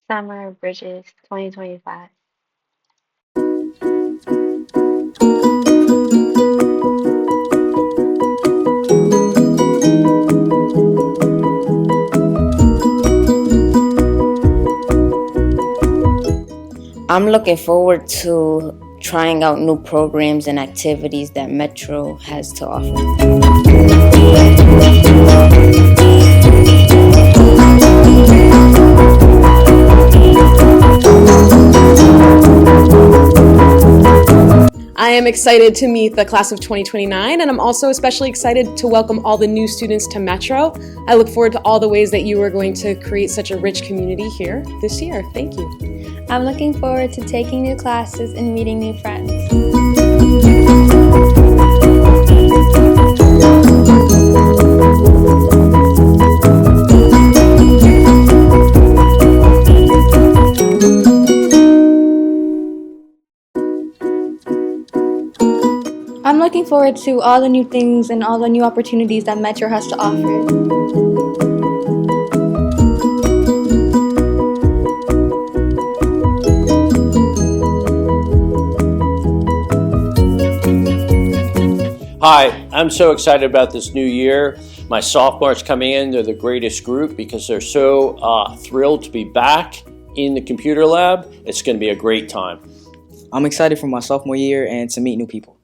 Summer Bridges 2025. I'm looking forward to trying out new programs and activities that Metro has to offer. I am excited to meet the class of 2029, and I'm also especially excited to welcome all the new students to Metro. I look forward to all the ways that you are going to create such a rich community here this year. Thank you. I'm looking forward to taking new classes and meeting new friends. I'm looking forward to all the new things and all the new opportunities that Metro has to offer. Hi, I'm so excited about this new year. My sophomores coming in, they're the greatest group because they're so thrilled to be back in the computer lab. It's going to be a great time. I'm excited for my sophomore year and to meet new people.